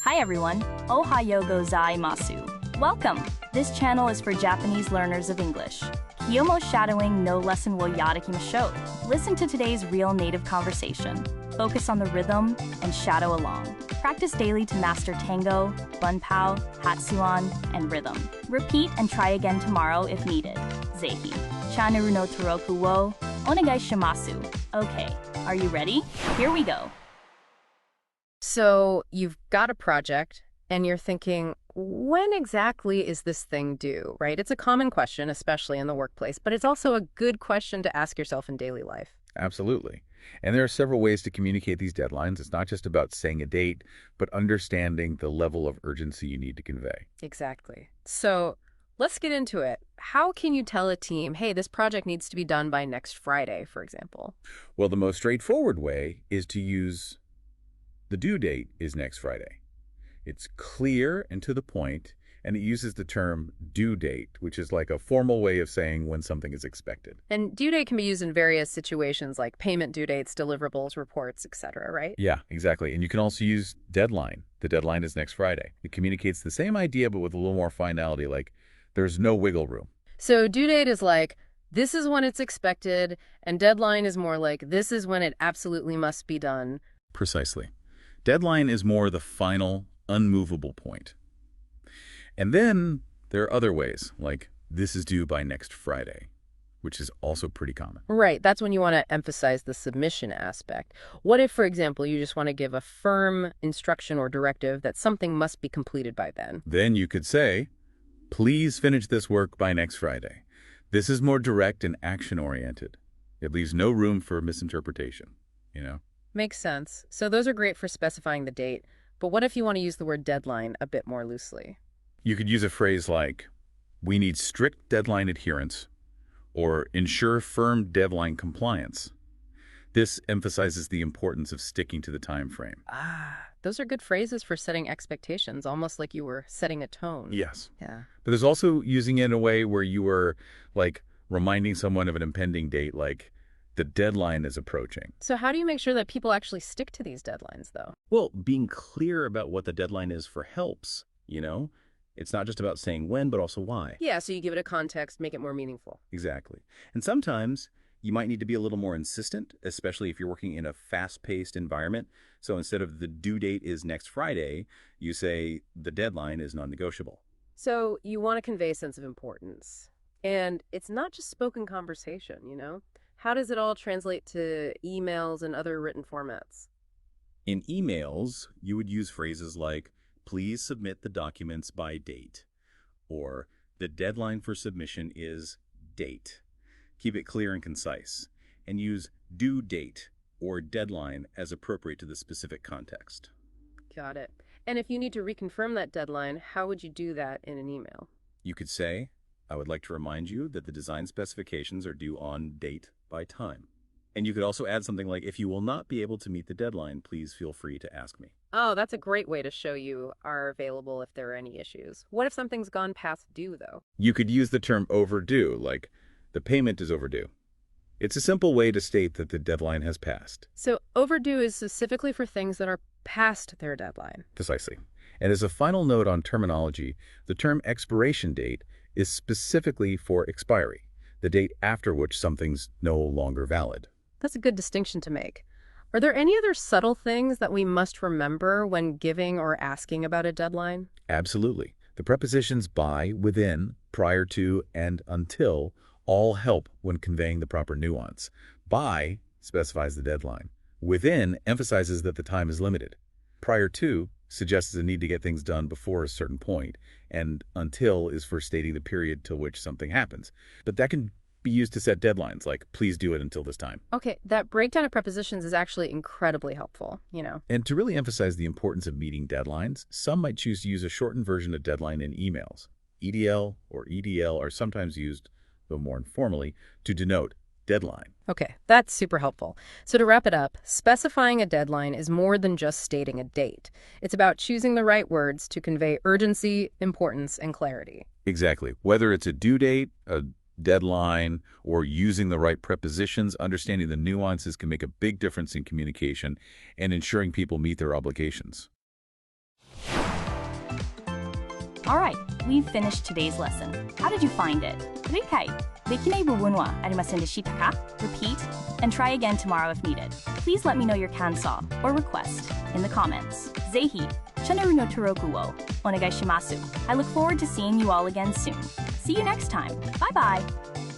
Hi everyone, Ohayo gozaimasu. Welcome! This channel is for Japanese learners of English. Kiyomo shadowing no lesson wo yarakimashou. Listen to today's real native conversation. Focus on the rhythm and shadow along. Practice daily to master tango, bunpao, hatsuan, and rhythm. Repeat and try again tomorrow if needed. Zehi. Channel no toroku wo onegai shimasu. Okay, are you ready? Here we go. So you've got a project and you're thinking, when exactly is this thing due, right? It's a common question, especially in the workplace, but it's also a good question to ask yourself in daily life. Absolutely. And there are several ways to communicate these deadlines. It's not just about saying a date, but understanding the level of urgency you need to convey. Exactly. So let's get into it. How can you tell a team, hey, this project needs to be done by next Friday, for example? Well, the most straightforward way is to use the due date is next Friday. It's clear and to the point, and it uses the term due date, which is like a formal way of saying when something is expected. And due date can be used in various situations like payment due dates, deliverables, reports, etc., right? Yeah, exactly. And you can also use deadline. The deadline is next Friday. It communicates the same idea, but with a little more finality, like there's no wiggle room. So due date is like, this is when it's expected, and deadline is more like, this is when it absolutely must be done. Precisely. Deadline is more the final, unmovable point. And then there are other ways, like this is due by next Friday, which is also pretty common. Right. That's when you want to emphasize the submission aspect. What if, for example, you just want to give a firm instruction or directive that something must be completed by then? Then you could say, please finish this work by next Friday. This is more direct and action-oriented. It leaves no room for misinterpretation, you know? Makes sense. So those are great for specifying the date. But what if you want to use the word deadline a bit more loosely? You could use a phrase like, we need strict deadline adherence, or ensure firm deadline compliance. This emphasizes the importance of sticking to the time frame. Those are good phrases for setting expectations, almost like you were setting a tone. Yes. Yeah. But there's also using it in a way where you were, like, reminding someone of an impending date, like, the deadline is approaching. So how do you make sure that people actually stick to these deadlines, though? Well, being clear about what the deadline is for helps, you know? It's not just about saying when, but also why. Yeah, so you give it a context, make it more meaningful. Exactly. And sometimes you might need to be a little more insistent, especially if you're working in a fast-paced environment. So instead of the due date is next Friday, you say the deadline is non-negotiable. So you want to convey a sense of importance. And it's not just spoken conversation, you know? How does it all translate to emails and other written formats? In emails, you would use phrases like, please submit the documents by date, or the deadline for submission is date. Keep it clear and concise, and use due date or deadline as appropriate to the specific context. Got it. And if you need to reconfirm that deadline, how would you do that in an email? You could say, I would like to remind you that the design specifications are due on date by time. And you could also add something like, if you will not be able to meet the deadline, please feel free to ask me. Oh, that's a great way to show you are available if there are any issues. What if something's gone past due, though? You could use the term overdue, like the payment is overdue. It's a simple way to state that the deadline has passed. So overdue is specifically for things that are past their deadline. Precisely. And as a final note on terminology, the term expiration date is specifically for expiry, the date after which something's no longer valid. That's a good distinction to make. Are there any other subtle things that we must remember when giving or asking about a deadline? Absolutely. The prepositions by, within, prior to, and until all help when conveying the proper nuance. By specifies the deadline. Within emphasizes that the time is limited. Prior to suggests a need to get things done before a certain point, and until is for stating the period till which something happens. But that can be used to set deadlines, like please do it until this time. Okay, that breakdown of prepositions is actually incredibly helpful, you know. And to really emphasize the importance of meeting deadlines, some might choose to use a shortened version of deadline in emails. EDL or EDL are sometimes used, though more informally, to denote deadline. Okay, that's super helpful. So to wrap it up, specifying a deadline is more than just stating a date. It's about choosing the right words to convey urgency, importance, and clarity. Exactly. Whether it's a due date, a deadline, or using the right prepositions, understanding the nuances can make a big difference in communication and ensuring people meet their obligations. Alright, we've finished today's lesson. How did you find it? 理解できない部分はありませんでしたか? Repeat and try again tomorrow if needed. Please let me know your 感想 or request in the comments. ぜひチャンネルの登録をお願いします. I look forward to seeing you all again soon. See you next time. Bye bye.